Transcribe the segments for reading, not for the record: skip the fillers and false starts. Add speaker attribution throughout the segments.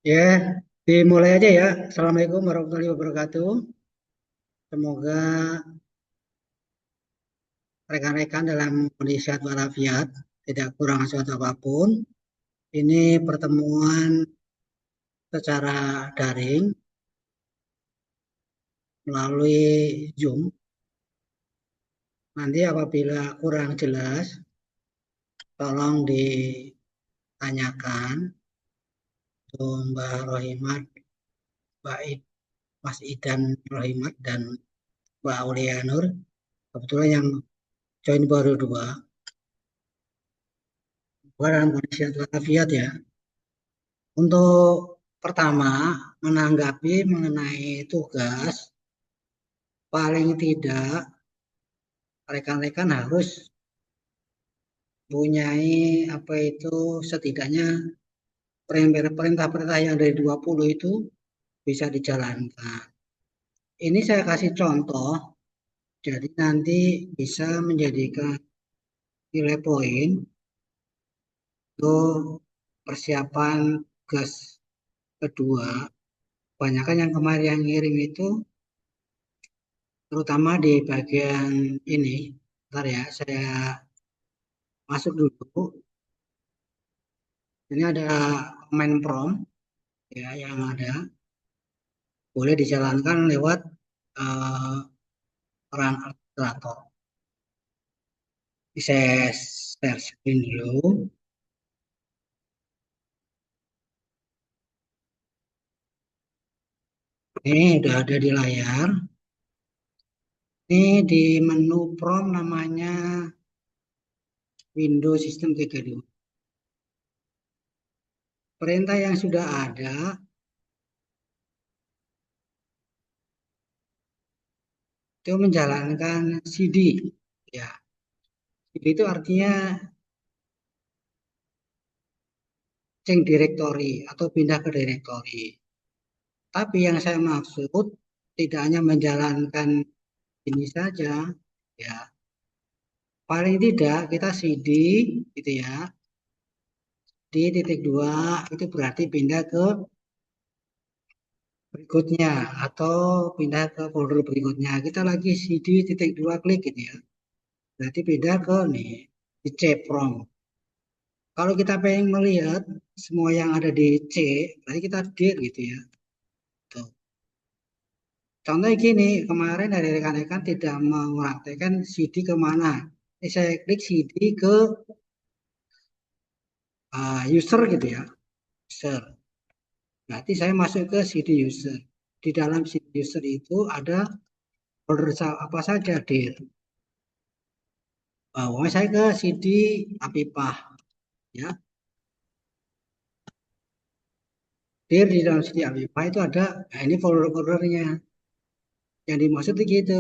Speaker 1: Ya, dimulai aja ya. Assalamualaikum warahmatullahi wabarakatuh. Semoga rekan-rekan dalam kondisi sehat walafiat, tidak kurang suatu apapun. Ini pertemuan secara daring melalui Zoom. Nanti apabila kurang jelas, tolong ditanyakan ke Mbak Rohimat, Mbak Mas Idan Rohimat, dan Mbak Aulia Nur. Kebetulan yang join baru dua. Gua dalam kondisi sehat walafiat ya. Untuk pertama, menanggapi mengenai tugas, paling tidak rekan-rekan harus punyai apa itu setidaknya perintah-perintah yang dari 20 itu bisa dijalankan. Ini saya kasih contoh, jadi nanti bisa menjadikan nilai poin untuk persiapan tugas kedua. Kebanyakan yang kemarin yang ngirim itu terutama di bagian ini. Bentar ya, saya masuk dulu. Ini ada command prompt ya yang ada. Boleh dijalankan lewat uh, peran administrator. Ini saya share screen dulu. Ini udah ada di layar. Ini di menu prompt namanya Windows System 32. Perintah yang sudah ada itu menjalankan CD. Ya, CD itu artinya change directory atau pindah ke directory. Tapi yang saya maksud tidak hanya menjalankan ini saja, ya. Paling tidak kita CD gitu ya. Di titik dua itu berarti pindah ke berikutnya atau pindah ke folder berikutnya. Kita lagi CD titik dua klik gitu ya. Berarti pindah ke nih di C prompt. Kalau kita pengen melihat semua yang ada di C, berarti kita delete gitu ya. Tuh. Contohnya gini, kemarin dari rekan-rekan tidak mempraktekkan CD kemana. Ini saya klik CD ke user gitu ya. User. Berarti saya masuk ke CD user. Di dalam CD user itu ada folder apa saja, dir. Bahwa saya ke CD Apipah, ya. Dir di dalam CD Apipah itu ada, nah ini folder-foldernya. Yang dimaksud begitu.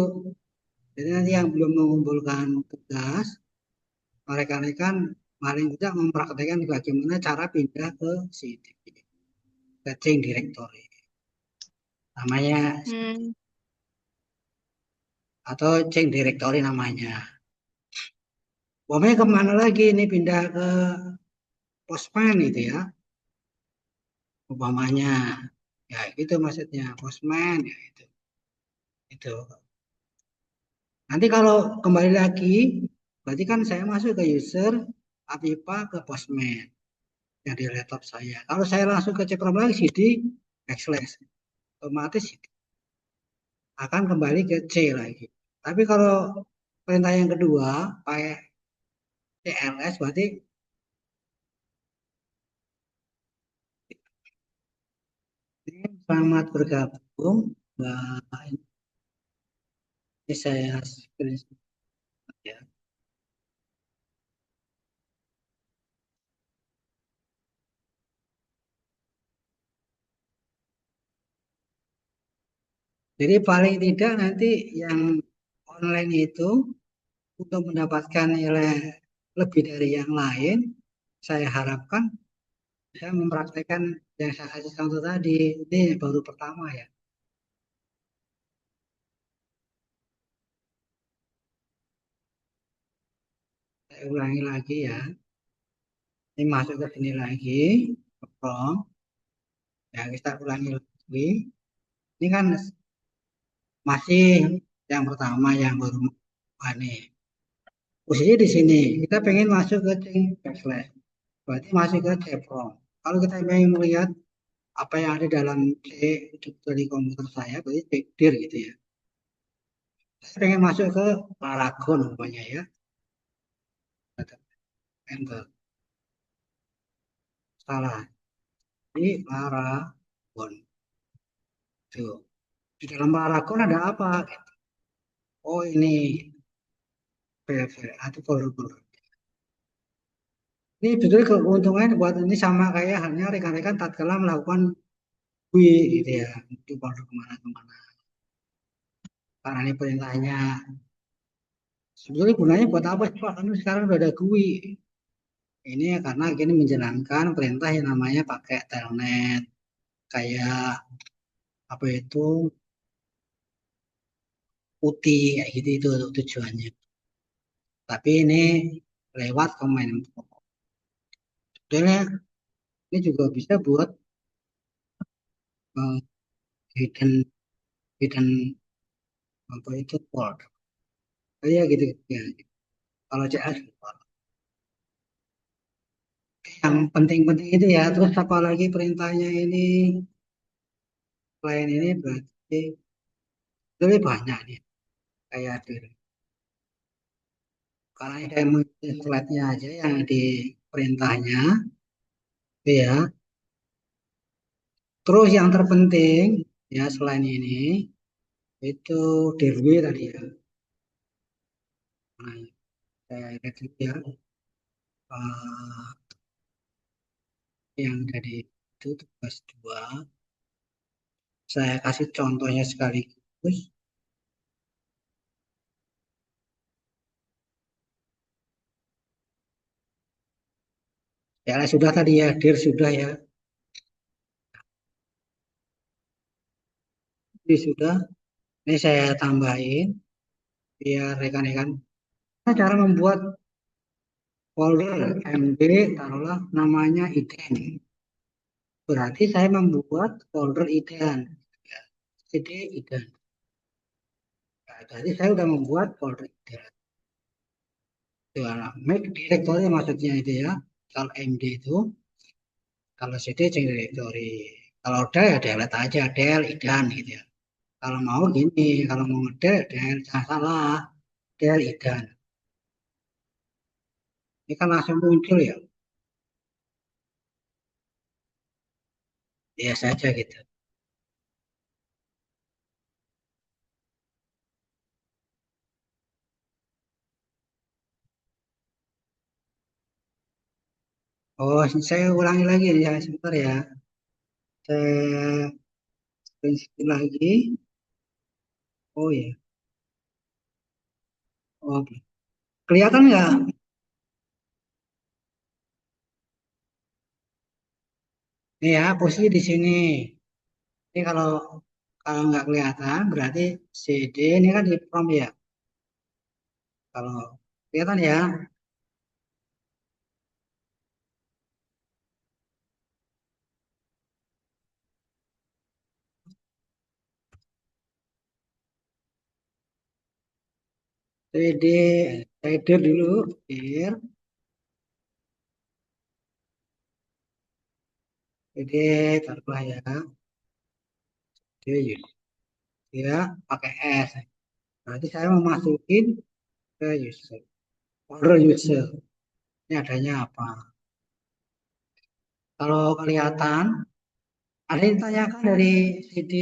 Speaker 1: Jadi nanti yang belum mengumpulkan tugas, rekan-rekan paling tidak mempraktekkan bagaimana cara pindah ke CD, ke change directory. Namanya,
Speaker 2: Hmm,
Speaker 1: atau change directory namanya. Pokoknya kemana lagi ini pindah ke Postman itu ya, umpamanya. Ya itu maksudnya, Postman ya itu. Itu. Nanti kalau kembali lagi, berarti kan saya masuk ke user, Apipa ke Postman yang di laptop saya. Kalau saya langsung ke cekrom lagi CD, backslash, otomatis akan kembali ke C lagi. Tapi kalau perintah yang kedua pakai CLS berarti selamat bergabung. Nah, ini saya screenshot ya. Jadi paling tidak nanti yang online itu untuk mendapatkan nilai lebih dari yang lain, saya harapkan saya mempraktekkan yang saya kasih contoh tadi. Ini baru pertama ya. Saya ulangi lagi ya. Ini masuk ke sini lagi, prompt. Ya, kita ulangi lagi. Ini kan masih yang pertama yang baru nih. Posisi di sini kita pengen masuk ke chain backslash. Berarti masuk ke chevron. Kalau kita pengen melihat apa yang ada dalam C dari komputer saya, berarti cek dir gitu ya. Saya pengen masuk ke Paragon umpamanya ya. Enter. Salah. Ini Paragon. Tuh. Di dalam Paragon ada apa? Oh ini atau folder. Ini sebetulnya keuntungannya buat ini sama kayak halnya rekan-rekan tatkala melakukan UI gitu ya. Itu folder kemana-kemana. Karena ini perintahnya. Sebetulnya gunanya buat apa sih Pak? Kan sekarang udah ada GUI. Ini ya karena gini menjalankan perintah yang namanya pakai telnet. Kayak apa itu putih kayak gitu itu tujuannya. Tapi ini lewat komen. Sebetulnya ini juga bisa buat eh, hidden hidden apa itu folder. Kayak gitu ya. Kalau CS yang penting-penting itu ya. Terus apalagi perintahnya ini selain ini berarti lebih banyak nih kayak di karena saya mengikuti slide-nya aja yang di perintahnya itu ya. Terus yang terpenting ya selain ini itu DRW tadi ya. Nah, saya lihat dulu ya yang dari itu tugas dua. Saya kasih contohnya sekaligus. Ya sudah tadi ya, dir sudah ya, dir sudah. Ini saya tambahin biar rekan-rekan. Nah, cara membuat folder MD taruhlah namanya iden. Berarti saya membuat folder iden. Ya, cd iden. Nah, jadi saya sudah membuat folder iden. Ya, make directory maksudnya itu ya. Kalau MD itu, kalau cd change directory. Kalau del ya delete aja, del idan gitu ya. Kalau mau gini, kalau mau ngedel, del jangan salah, del idan. Ini kan langsung muncul ya, biasa aja gitu. Oh, saya ulangi lagi ya, sebentar ya. Saya prinsip lagi. Oh ya, oh, kelihatan nggak? Ini ya, posisi di sini. Ini kalau kalau nggak kelihatan, berarti CD ini kan di prompt ya. Kalau kelihatan ya, CD, header dulu, header, CD, taruhlah ya, dia dia pakai S. Berarti saya memasukin ke user, folder user. Ini adanya apa? Kalau kelihatan, ada yang ditanyakan dari CD,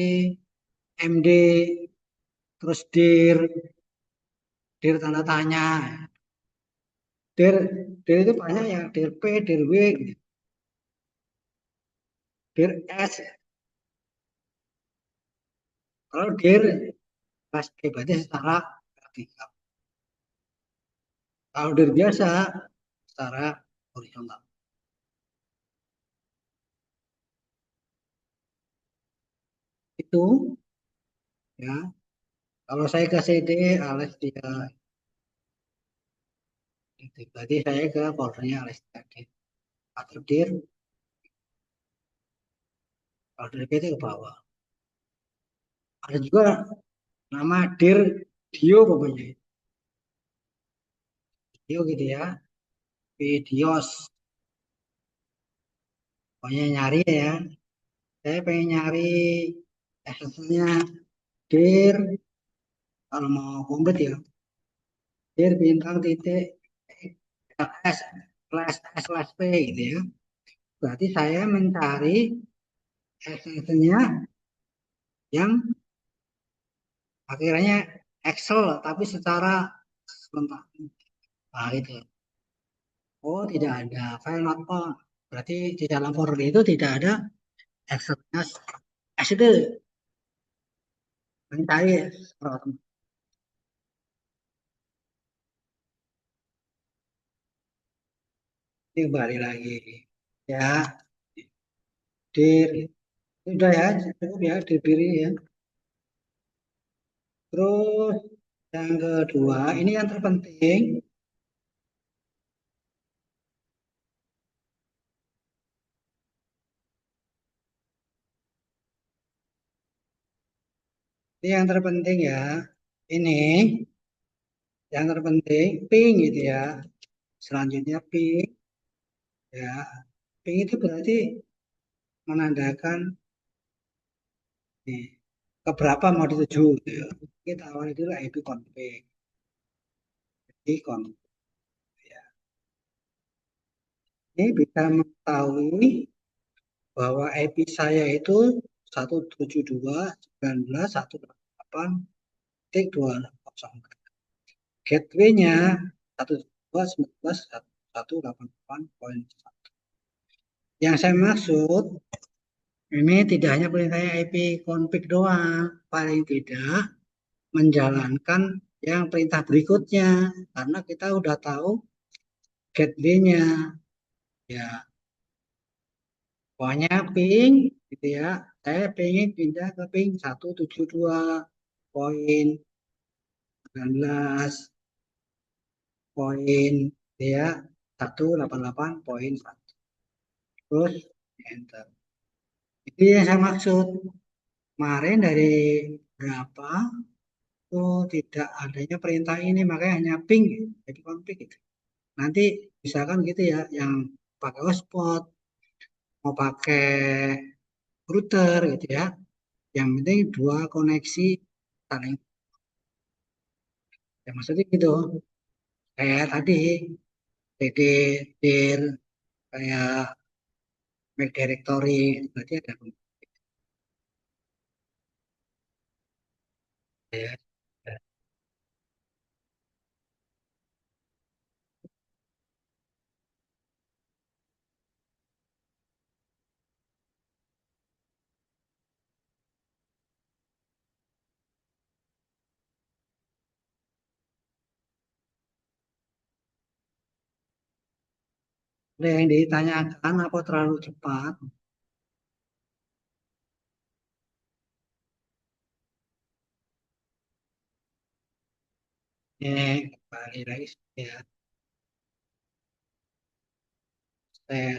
Speaker 1: MD, terus dir tanda tanya. Dir itu banyak ya, dir P, dir W, gitu. Dir S. Kalau dir pas berarti secara vertikal. Kalau dir biasa secara horizontal. Itu ya. Kalau saya ke CD, alias dia itu. Berarti saya ke foldernya alias tadi. Atau dir Kalau dari PT ke bawah. Ada juga nama Dir Dio pokoknya. Dio gitu ya. Videos. Pokoknya nyari ya. Saya pengen nyari extensionnya Dir. Kalau mau komplit ya. Dir bintang titik S slash P gitu ya. Berarti saya mencari extensionnya yang akhirnya Excel tapi secara sebentar. Nah, itu. Oh, tidak ada file not found. Berarti di dalam folder itu tidak ada Excel-nya. Itu mencari ini kembali lagi. Ya, dir. Sudah ya, cukup ya, dipilih ya. Terus yang kedua, ini yang terpenting. Ini yang terpenting ya. Ini yang terpenting ping gitu ya. Selanjutnya ping ya. Ping itu berarti menandakan nih, keberapa mau dituju gitu ya. Kita awali dulu IP config. Jadi config ya. Ini bisa mengetahui bahwa IP saya itu 172.19.128.200. Gateway-nya 172.19.128.1. Yang saya maksud, ini tidak hanya perintahnya IP config doang, paling tidak menjalankan yang perintah berikutnya, karena kita udah tahu gateway-nya. Ya, pokoknya ping gitu ya. Saya pengen pindah ke ping 172.19 poin ya 188.1. Terus enter. Itu yang saya maksud. Kemarin dari berapa tuh tidak adanya perintah ini, makanya hanya ping jadi config gitu. Nanti misalkan gitu ya, yang pakai hotspot, mau pakai router gitu ya. Yang penting dua koneksi saling. Ya maksudnya gitu. Kayak tadi, DD, dir, kayak Make Directory, berarti ada ya. Ada yang ditanyakan apa terlalu cepat? Kembali lagi ya, saya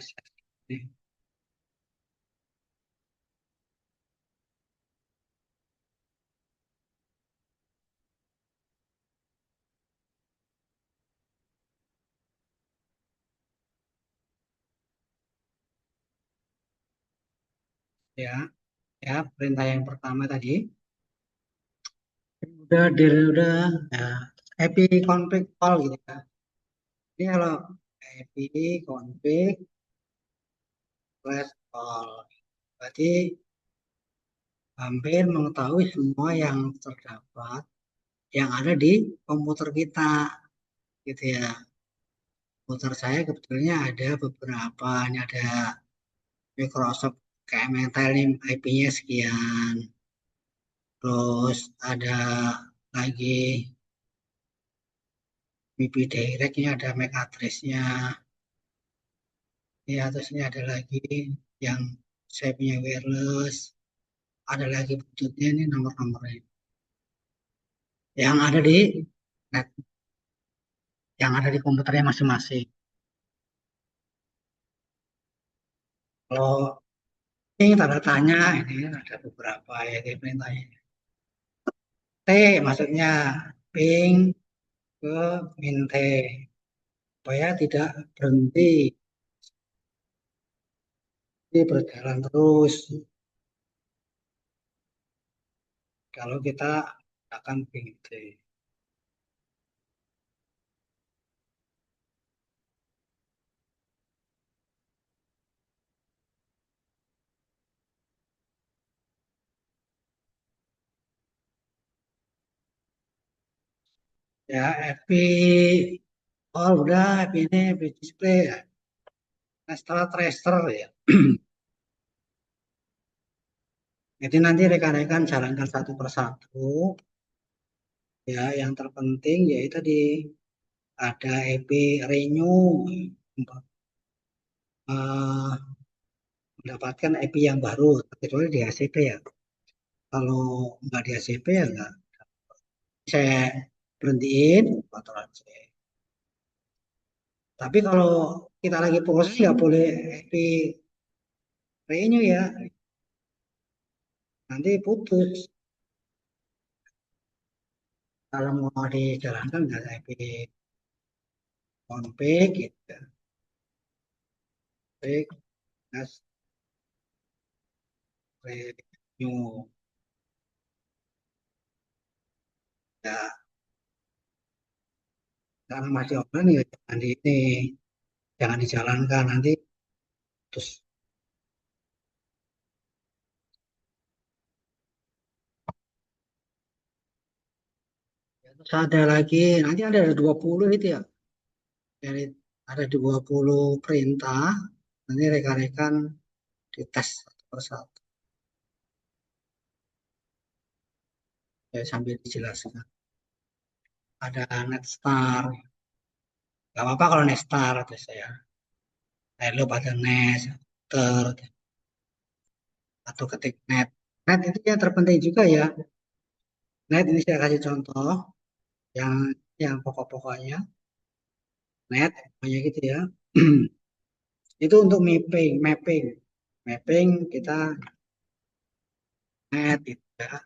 Speaker 1: ya, ya perintah yang pertama tadi udah dir udah ya, happy config all gitu ya. Ini kalau happy config slash all berarti hampir mengetahui semua yang terdapat yang ada di komputer kita gitu ya. Komputer saya kebetulannya ada beberapa, ini ada Microsoft kayak Mental IP-nya sekian, terus ada lagi MIPI Direct, ini ada MAC address-nya ya, terus ini ada lagi yang saya punya wireless, ada lagi Bluetooth-nya, ini nomor-nomornya yang ada di net, yang ada di komputernya masing-masing. Kalau Ini tanda tanya, ini ada beberapa ya di perintahnya. T maksudnya ping ke min T supaya tidak berhenti, ini berjalan terus. Kalau kita akan ping T. Ya, FP all udah, FP ini FP display ya. Nah, setelah tracer ya. Jadi nanti rekan-rekan jalankan satu persatu. Ya, yang terpenting yaitu di ada EP renew eh, mendapatkan EP yang baru, kecuali di ACP ya. Kalau nggak di ACP ya nggak. Saya berhentiin kotoran saya. Tapi kalau kita lagi proses nggak boleh EP renew ya, nanti putus. Kalau mau dijalankan nggak ada EP config gitu. Config, gas, renew. Ya, karena masih offline ya jangan di ini, jangan dijalankan nanti terus. Ya, terus ada lagi, nanti ada 20 itu ya. Dari ada 20 perintah, nanti rekan-rekan dites satu persatu. Ya, sambil dijelaskan. Ada netstar, nggak apa-apa kalau netstar atau saya. Lalu ada nest, ter, atau ketik net. Net itu yang terpenting juga ya. Net ini saya kasih contoh yang pokok-pokoknya. Net, pokoknya gitu ya. Itu untuk mapping kita net itu ya,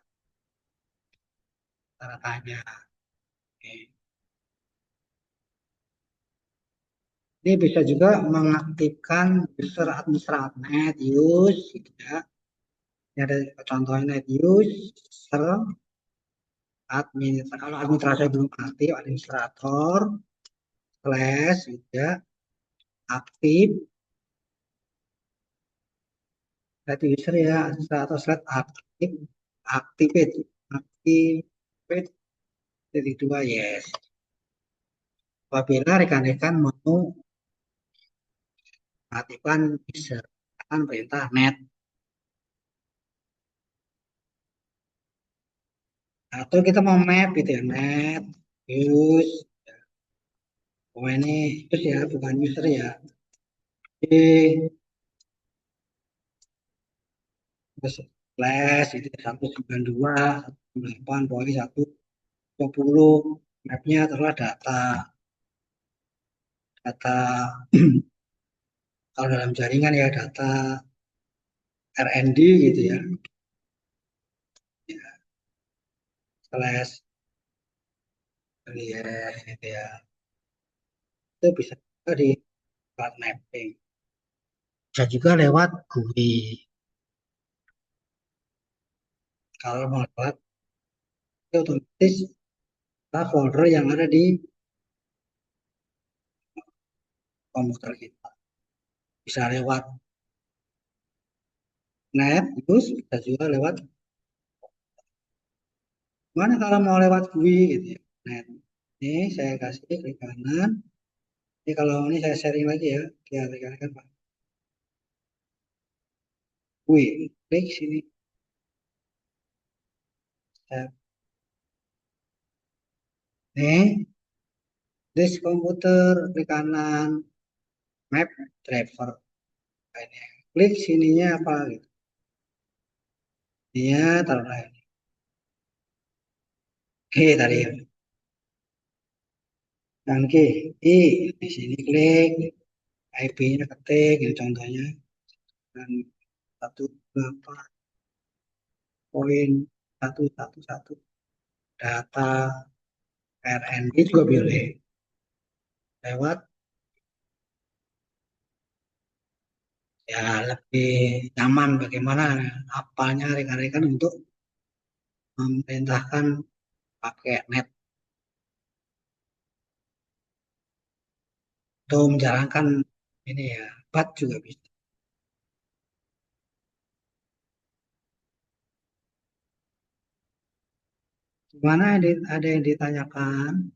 Speaker 1: tanda tanya. Oke. Ini bisa juga mengaktifkan user administrator net use gitu ya. Ini ada contohnya net use user administrator. Kalau administrator belum aktif, administrator slash gitu ya, aktif net user ya, administrator slash aktif activate activate jadi dua yes. Apabila rekan-rekan mau aktifkan user akan perintah net atau kita mau map gitu ya net use. Oh ini use ya bukan user ya. Oke, terus slash itu 192.168.120 mapnya adalah data data kalau dalam jaringan ya data RND gitu ya. Ya, slash ya, gitu ya. Itu bisa juga di cloud mapping. Bisa juga lewat GUI. Kalau mau lewat itu otomatis folder yang ada di komputer kita. Bisa lewat net, terus bisa juga lewat mana kalau mau lewat GUI gitu ya. Net. Ini saya kasih klik kanan. Ini kalau ini saya sharing lagi ya, biar rekan-rekan Pak. GUI, klik sini. Saya- Nih, disk komputer, klik kanan, map driver. Nah, ini. Klik sininya apa gitu. Dia taruh lagi. Oke, tadi. Dan oke, di sini klik, IP-nya ketik, gitu contohnya. Dan 128.111 data RND juga boleh lewat, ya lebih nyaman bagaimana apalnya rekan-rekan untuk memerintahkan pakai net atau menjalankan ini ya, bat juga bisa. Gimana ada yang ditanyakan?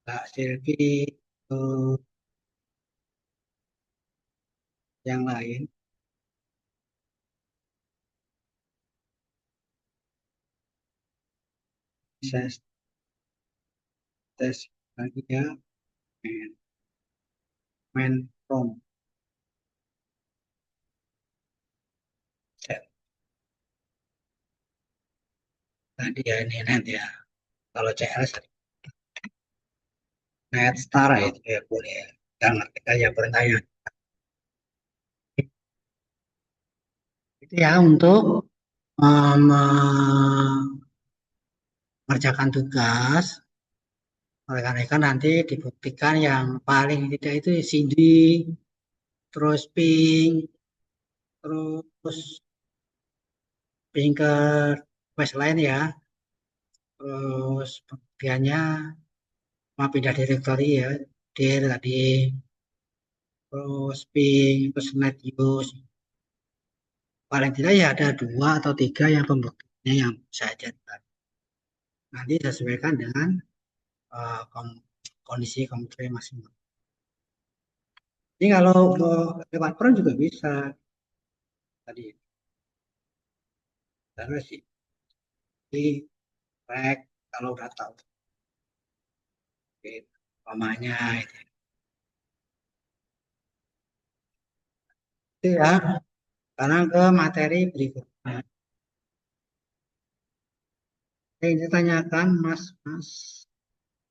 Speaker 1: Kak Silvi, yang lain saya tes lagi ya, main, main from chat tadi ya, ini net ya. Kalau CLS net star ya, itu ya boleh. Yang ngerti aja bertanya. Itu ya untuk mengerjakan tugas rekan-rekan nanti dibuktikan yang paling tidak itu Cindy, terus Pink, terus Pink ke quest lain ya, terus pembuktiannya mau pindah direktori ya, dir tadi, terus Pink, terus net use, paling tidak ya ada 2 atau 3 yang pembuktiannya yang saja nanti disesuaikan dengan kondisi komputer masing-masing. Jadi kalau mau lewat print juga bisa tadi, terus sih di track kalau udah tahu gitu, umpamanya itu ya. Sekarang ke materi berikutnya. Yang ditanyakan Mas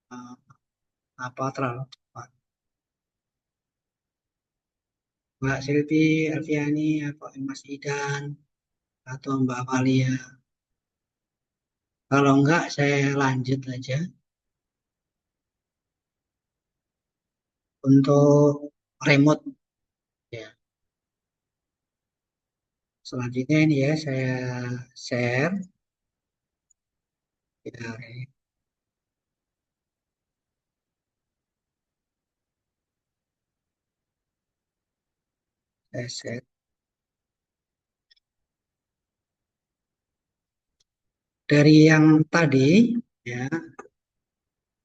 Speaker 1: eh, apa terlalu cepat? Mbak Silvi, Alfiani, atau Mas Idan, atau Mbak Valia? Kalau enggak, saya lanjut aja untuk remote ya. Selanjutnya ini ya saya share ya, saya share dari yang tadi ya,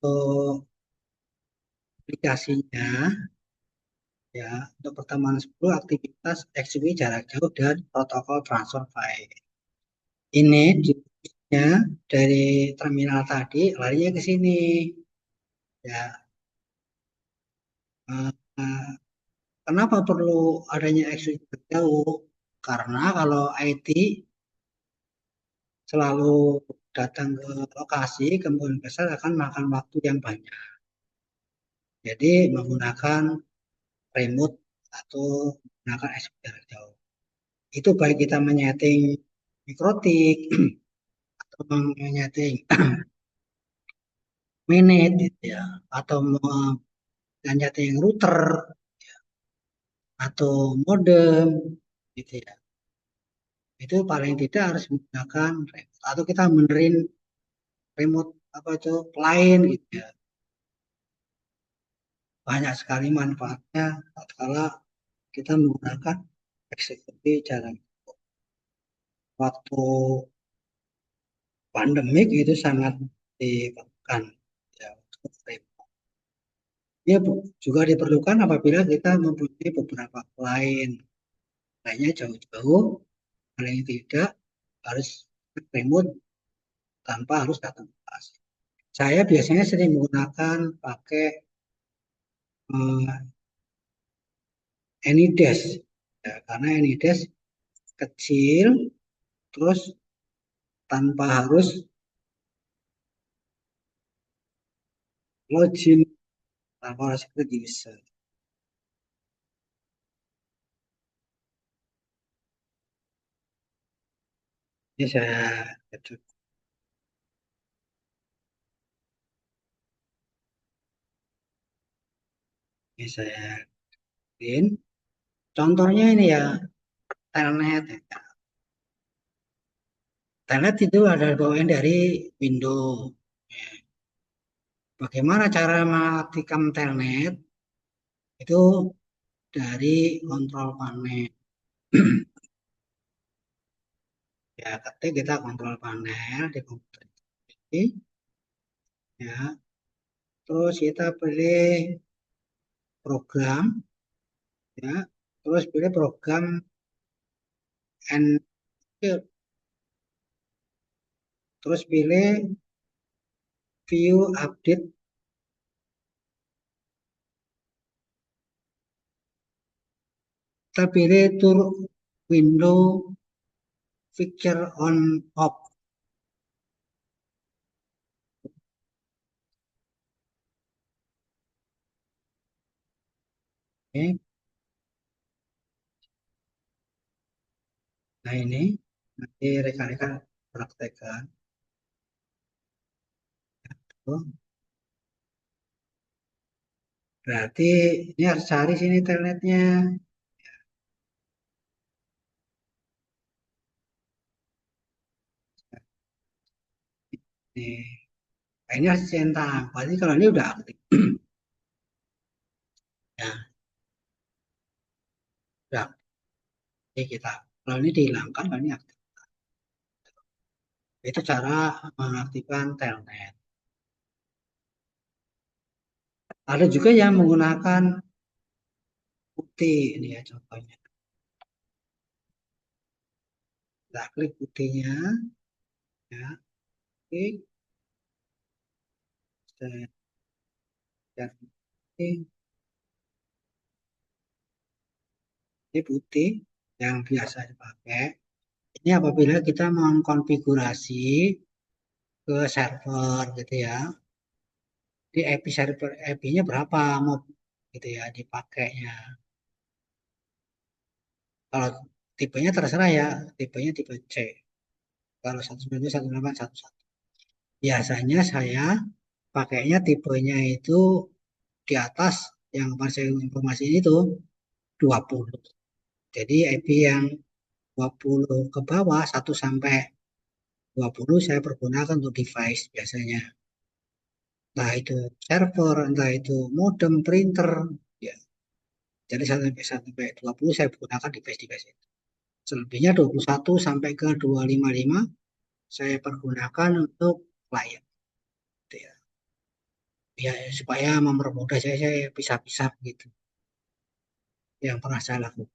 Speaker 1: untuk aplikasinya ya, untuk pertemuan 10 aktivitas eksekusi jarak jauh dan protokol transfer file. Ini ya dari terminal tadi larinya ke sini ya. eh, eh, Kenapa perlu adanya eksekusi jarak jauh? Karena kalau IT selalu datang ke lokasi, kemungkinan besar akan makan waktu yang banyak. Jadi menggunakan remote atau menggunakan eksekusi jarak jauh. Itu baik kita menyeting mikrotik atau menyeting minute gitu ya, atau menyeting router atau modem gitu ya. Itu paling tidak harus menggunakan remote atau kita benerin remote apa itu lain gitu ya. Banyak sekali manfaatnya kalau kita menggunakan eksekusi jarak waktu pandemik itu sangat diperlukan ya, untuk remote. Ya, juga diperlukan apabila kita mempunyai beberapa klien lainnya jauh-jauh, paling tidak harus remote tanpa harus datang ke lokasi. Saya biasanya sering menggunakan pakai Anydesk ya, karena Anydesk kecil, terus tanpa harus Login tanpa secret user. Ini saya ketik. Ini saya bikin. Contohnya ini ya, telnet. Telnet itu ada bagian dari Windows. Bagaimana cara mengaktifkan telnet? Itu dari kontrol panel. Ya, ketik kita kontrol panel di komputer ini, ya. Terus kita pilih program, ya. Terus pilih program and terus pilih view update. Kita pilih tur window picture on off. Oke. Nah ini nanti rekan-rekan praktekkan. Oh, berarti ini harus cari sini internetnya. Nih, nah, ini harus centang. Berarti kalau ini udah aktif. Ya, udah aktif kita. Kalau ini dihilangkan, kalau ini aktif. Itu cara mengaktifkan telnet. Ada juga yang menggunakan putih ini ya contohnya. Kita klik putihnya, ya, klik dan ini putih yang biasa dipakai. Ini apabila kita mengkonfigurasi ke server gitu ya. Di IP server IP-nya berapa mau gitu ya dipakainya. Kalau tipenya terserah ya, tipenya tipe C. Kalau 192.168.1.1. Biasanya saya pakainya tipenya itu di atas yang kemarin saya informasiin itu 20. Jadi IP yang 20 ke bawah 1 sampai 20 saya pergunakan untuk device biasanya. Entah itu server, entah itu modem, printer, ya. Jadi 1 sampai 20 saya gunakan device-device itu. Selebihnya 21 sampai ke 255 saya pergunakan untuk klien. Gitu ya. Ya, supaya mempermudah saya pisah-pisah gitu. Yang pernah saya lakukan.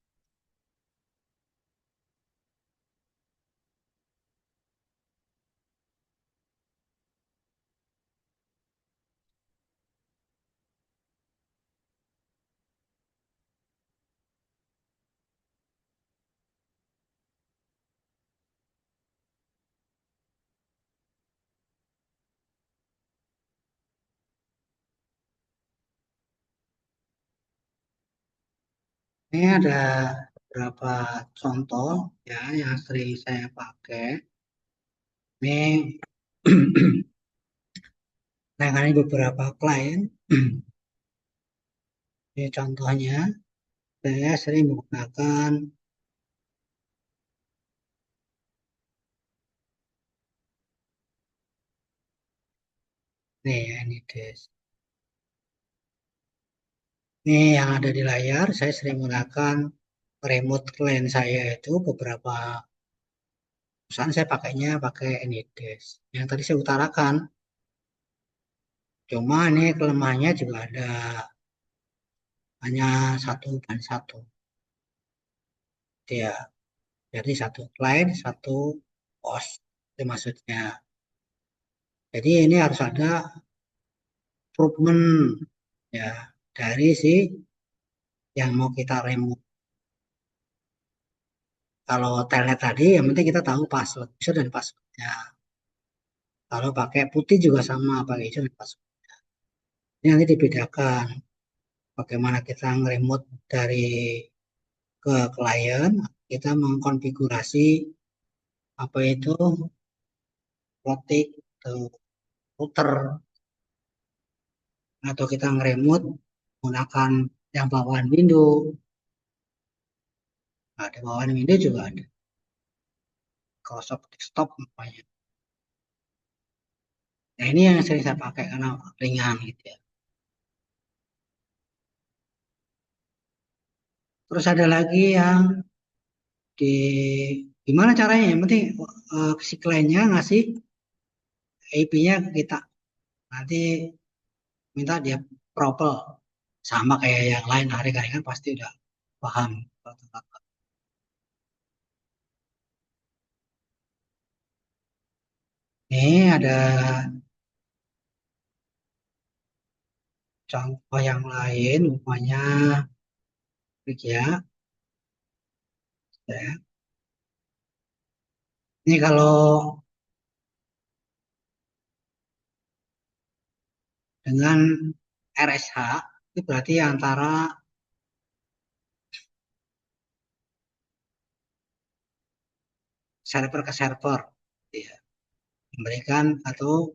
Speaker 1: Ini ada beberapa contoh ya yang sering saya pakai. Ini menangani beberapa klien. Ini contohnya, saya sering menggunakan nih Anydesk. Ini yang ada di layar, saya sering menggunakan remote klien saya itu beberapa perusahaan saya pakainya pakai Anydesk. Yang tadi saya utarakan, cuma ini kelemahannya juga ada hanya 1 dan 1. Ya, jadi satu klien, satu host. Itu maksudnya. Jadi ini harus ada improvement ya dari si yang mau kita remote. Kalau telnet tadi, yang penting kita tahu password user dan passwordnya. Kalau pakai putih juga sama, pakai hijau dan password. Ini nanti dibedakan bagaimana kita nge-remote dari ke klien, kita mengkonfigurasi apa itu rotik atau router, atau kita nge-remote menggunakan yang bawaan Windows. Nah, di bawaan Windows juga ada Microsoft Desktop namanya. Nah, ini yang sering saya pakai karena ringan gitu ya. Terus ada lagi yang di gimana caranya? Yang penting si kliennya ngasih IP-nya ke kita. Nanti minta dia propel sama kayak yang lain hari-hari kan pasti udah paham. Ini ada contoh yang lain, umpamanya ya, ya. Ini kalau dengan RSH itu berarti antara server ke server, ya. Memberikan atau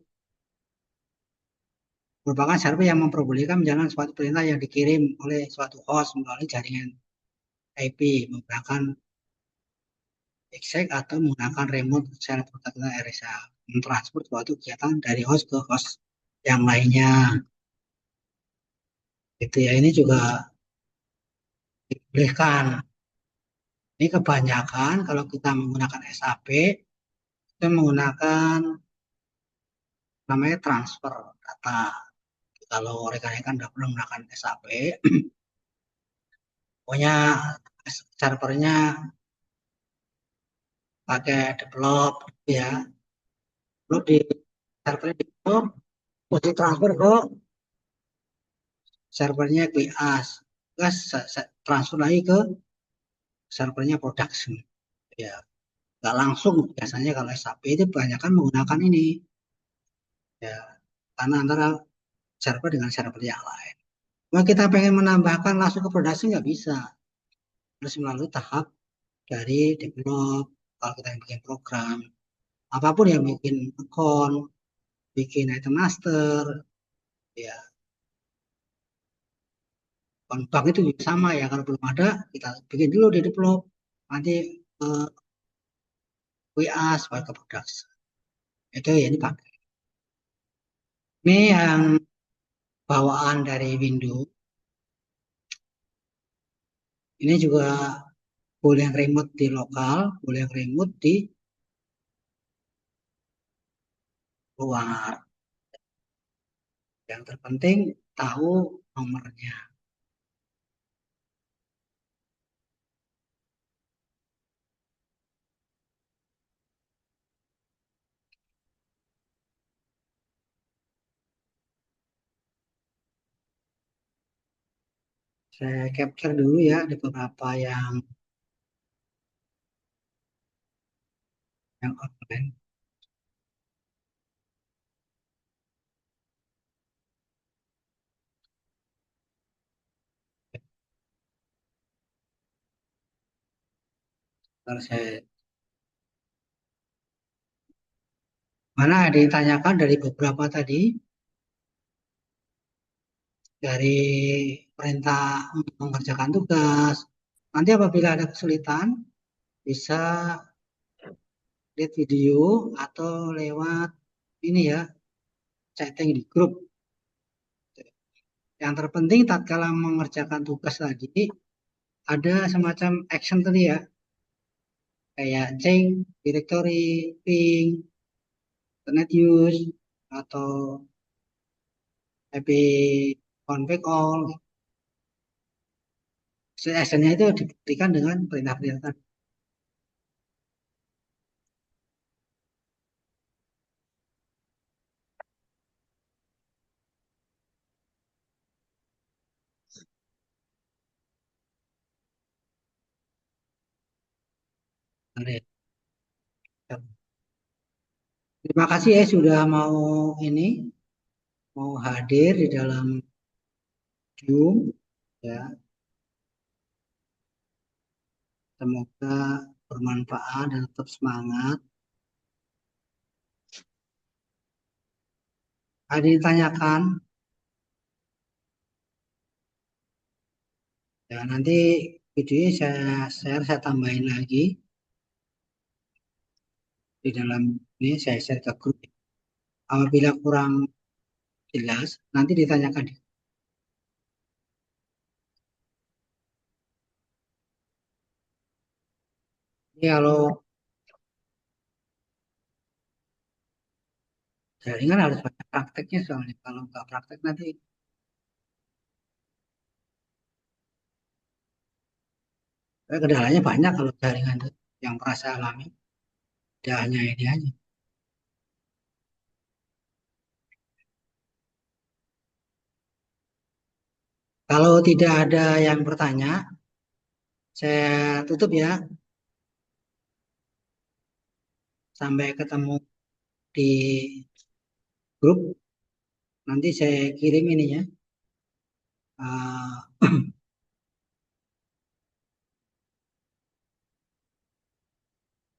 Speaker 1: merupakan server yang memperbolehkan menjalankan suatu perintah yang dikirim oleh suatu host melalui jaringan IP menggunakan exec atau menggunakan remote server atau RSA, mentransfer suatu kegiatan dari host ke host yang lainnya. Itu ya, ini juga dibolehkan. Ini kebanyakan kalau kita menggunakan SAP kita menggunakan namanya transfer data. Kalau rekan-rekan tidak pernah menggunakan SAP, pokoknya servernya pakai develop ya, lalu di servernya develop, terus ditransfer ke servernya QAS, terus transfer lagi ke servernya production. Ya, nggak langsung biasanya kalau SAP itu banyak kan menggunakan ini ya, karena antara server dengan server yang lain. Kalau kita pengen menambahkan langsung ke produksi nggak bisa, harus melalui tahap dari develop. Kalau kita yang bikin program, apapun yang bikin account, bikin item master, ya kontak itu juga sama ya. Kalau belum ada, kita bikin dulu di develop, nanti eh, WA sebagai produksi. Itu ya ini pakai. Ini yang bawaan dari Windows. Ini juga boleh yang remote di lokal, boleh yang remote di luar. Yang terpenting tahu nomornya. Saya capture dulu ya di beberapa yang online. Kalau saya mana ada yang ditanyakan dari beberapa tadi dari perintah untuk mengerjakan tugas. Nanti apabila ada kesulitan bisa lihat video atau lewat ini ya chatting di grup. Yang terpenting tatkala mengerjakan tugas tadi ada semacam action tadi ya, kayak change, directory, ping, internet use, atau IP config all. Actionnya itu dibuktikan dengan perintah-perintah tadi. Terima kasih ya sudah mau ini mau hadir di dalam Zoom ya. Semoga bermanfaat dan tetap semangat. Ada ditanyakan ya, nanti videonya saya share, saya tambahin lagi di dalam ini, saya share ke grup. Apabila kurang jelas, nanti ditanyakan. Ini kalau jaringan harus banyak prakteknya, soalnya kalau nggak praktek nanti kendalanya banyak kalau jaringan itu yang pernah saya alami. Tidak hanya ini aja. Kalau tidak ada yang bertanya, saya tutup ya. Sampai ketemu di grup. Nanti saya kirim ininya, uh,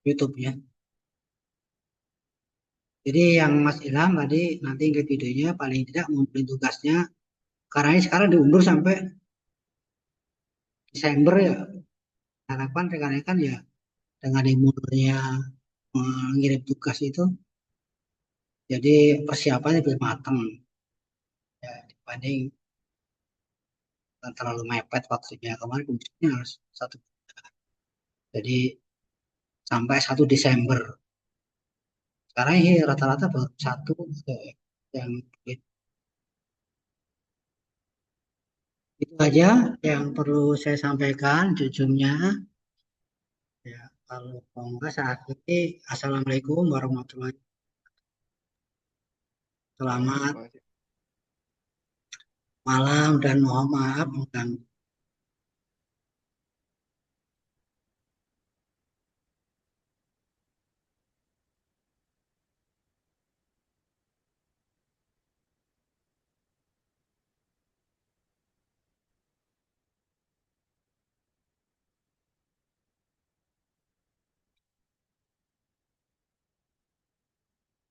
Speaker 1: YouTube-nya. Jadi yang Mas Ilham tadi nanti ke videonya paling tidak ngumpulin tugasnya. Karena ini sekarang diundur sampai Desember ya. Harapan rekan-rekan ya dengan dimundurnya mengirim tugas itu, jadi persiapannya lebih matang ya, dibanding terlalu mepet waktunya. Kemarin ujiannya harus satu, jadi sampai 1 Desember. Sekarang ini rata-rata baru satu yang itu aja yang perlu saya sampaikan jujurnya ya. Kalau enggak saya akhiri. Assalamualaikum warahmatullahi wabarakatuh. Selamat malam dan mohon maaf mengganggu.